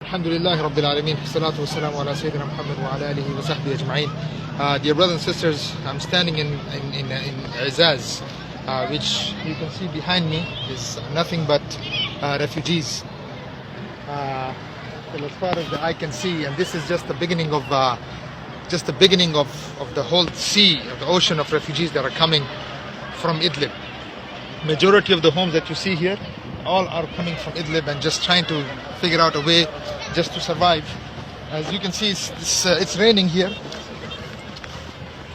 Alhamdulillah Rabbil Alameen, salatu wassalamu ala Sayyidina Muhammad wa ala alihi wa sahbihi ajma'in. Dear brothers and sisters, I'm standing in Azaz, which you can see behind me is nothing but refugees. Well, as far as the eye can see, and this is just the beginning of the whole sea, of the ocean of refugees that are coming from Idlib. Majority of the homes that you see here, all are coming from Idlib and just trying to figure out a way just to survive. As you can see, it's raining here.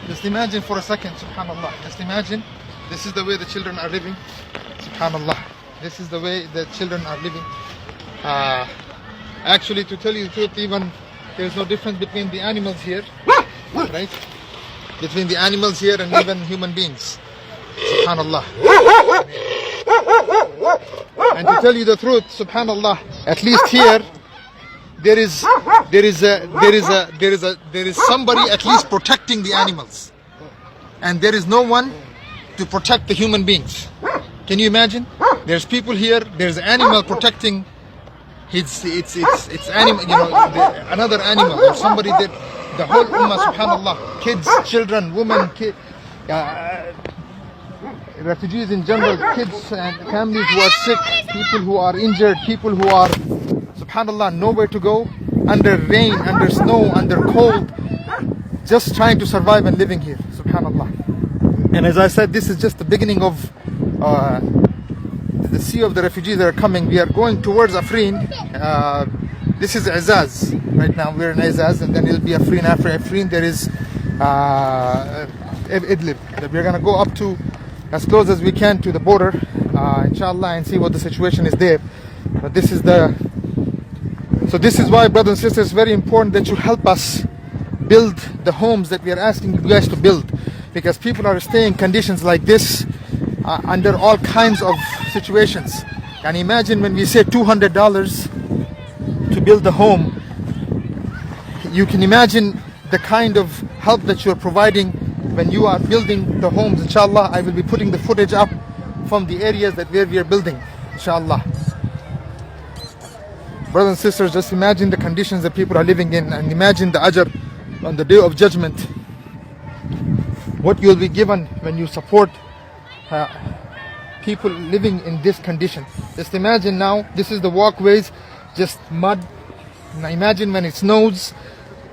Just imagine for a second, subhanallah. Just imagine, this is the way the children are living. Subhanallah. This is the way the children are living. Actually, to tell you the truth, even there's no difference between the animals here, right? Between the animals here and even human beings. Subhanallah. And to tell you the truth, subhanallah, at least here there is somebody at least protecting the animals, and there is no one to protect the human beings. Can you imagine? There's people here, there's animal protecting its animal, another animal, or somebody that the whole ummah, subhanallah, kids, children, women, refugees in general, kids and families who are sick, people who are injured, people who are, subhanallah, nowhere to go, under rain, under snow, under cold, just trying to survive and living here, subhanallah. And as I said, this is just the beginning of the sea of the refugees that are coming. We are going towards Afrin. This is Azaz. Right now we're in Azaz, and then it'll be Afrin. After Afrin there is Idlib, that we're going to go up to as close as we can to the border, inshallah, and see what the situation is there. But this is why, brothers and sisters, it's very important that you help us build the homes that we are asking you guys to build, because people are staying in conditions like this under all kinds of situations. And imagine when we say $200 to build the home, you can imagine the kind of help that you're providing when you are building the homes. Inshallah, I will be putting the footage up from the areas where we are building, inshallah. Brothers and sisters, just imagine the conditions that people are living in, and imagine the ajr on the day of judgment, what you'll be given when you support people living in this condition. Just imagine now, this is the walkways, just mud. Now imagine when it snows,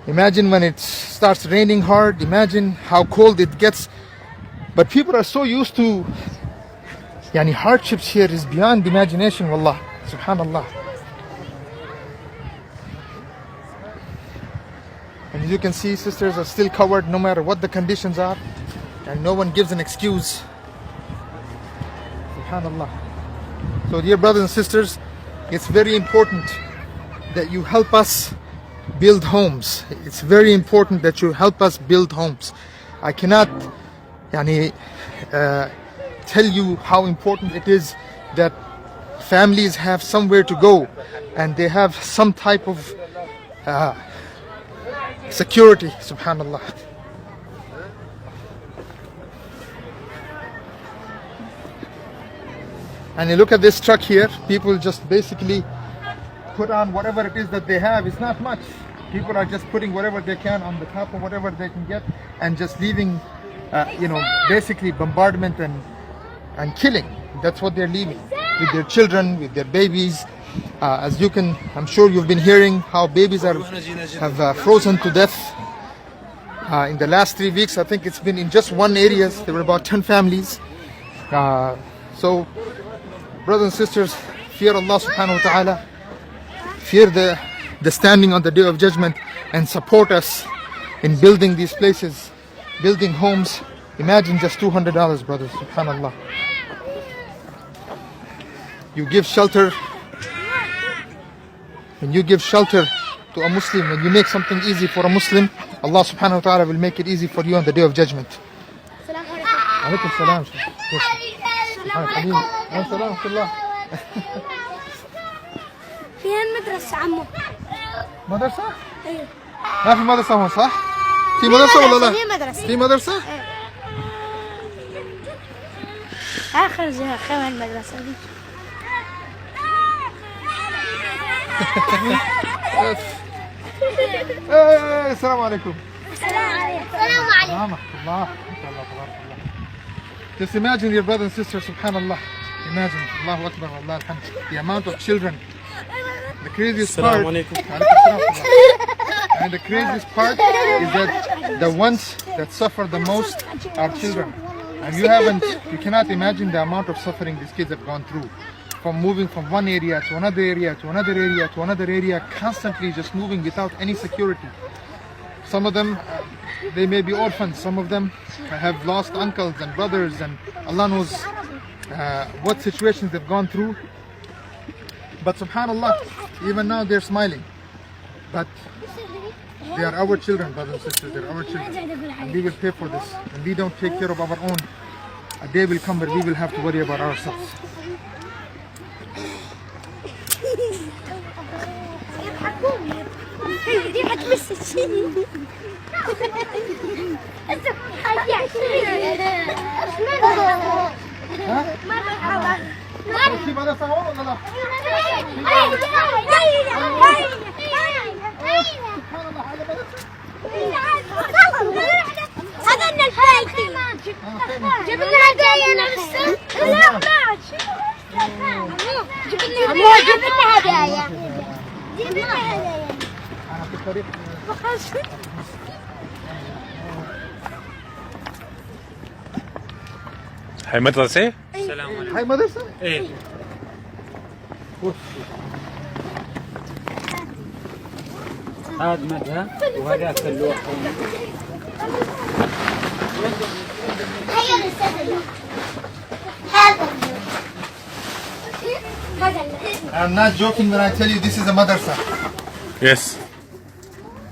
imagine when it starts raining hard, imagine how cold it gets. But people are so used to hardships here is beyond imagination, wallah, subhanallah. And as you can see, sisters are still covered no matter what the conditions are, and no one gives an excuse, subhanallah. So dear brothers and sisters, it's very important that you help us build homes. It's very important that you help us build homes. I cannot tell you how important it is that families have somewhere to go and they have some type of security, subhanallah. And you look at this truck here, people just basically put on whatever it is that they have. It's not much. People are just putting whatever they can on the top of whatever they can get, and just leaving basically bombardment and killing. That's what they're leaving, with their children, with their babies. As you can, I'm sure you've been hearing how babies have frozen to death. In the last 3 weeks, I think it's been in just one area, there were about 10 families. So brothers and sisters, fear Allah subhanahu wa ta'ala, fear the standing on the day of judgment, and support us in building these places, building homes. Imagine just $200, brothers, subhanallah. You give shelter, when you give shelter to a Muslim, when you make something easy for a Muslim, Allah subhanahu wa ta'ala will make it easy for you on the day of judgment. Alaikum salam. السلام ورحمة الله. في المدرسة عمو. مدرسة؟ ايوه. ما في مدرسة هون صح؟ في مدرسة ولا لا؟ في مدرسة. في مدرسة؟ آخر زي المدرسة دي. السلام عليكم. السلام عليكم. الله. Just imagine your brother and sister, subhanallah. Imagine, Allahu Akbar, Allah alhamd. The amount of children. The craziest part. And the craziest part is that the ones that suffer the most are children. And you cannot imagine the amount of suffering these kids have gone through. From moving from one area to another area to another area to another area, constantly just moving without any security. Some of them, they may be orphans. Some of them have lost uncles and brothers, and Allah knows what situations they've gone through. But subhanallah, even now they're smiling. But they are our children, brothers and sisters. They're our children, and we will pay for this. And we don't take care of our own, a day will come where we will have to worry about ourselves. دي هتمسك في مدرسة هون ولا لا؟ هذا الفايتي جبنا هدايا نفسه. لا جبنا هدايا. أنا في الطريق. هاي مدرسة؟ هاي مدرسة؟ ايه. هذا مدها وهذاك اللوح. I'm not joking when I tell you this is a madrasa. Yes.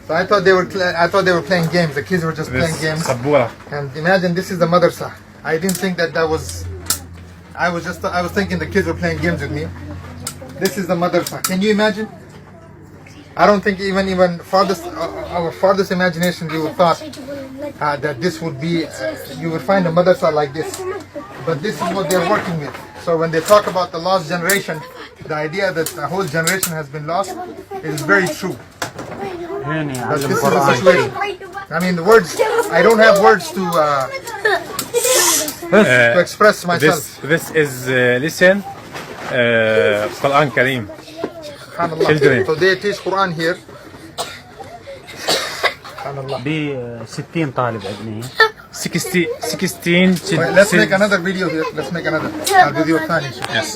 So I thought they were playing games. The kids were just playing games. سبورة. And imagine this is the madrasa. I didn't think that was. I was thinking the kids were playing games with me. This is the madrasa. Can you imagine? I don't think even our farthest imagination we would thought that this would be. You would find a madrasa like this. But this is what they're working with. So when they talk about the lost generation, the idea that a whole generation has been lost, it is very true. But this is the situation. I mean, the words. I don't have words to express myself. This is listen Quran Kareem. Children. So they teach Quran here. ب 60 طالب عندنا. 16 Let's make another video here. Let's make another video. Yes.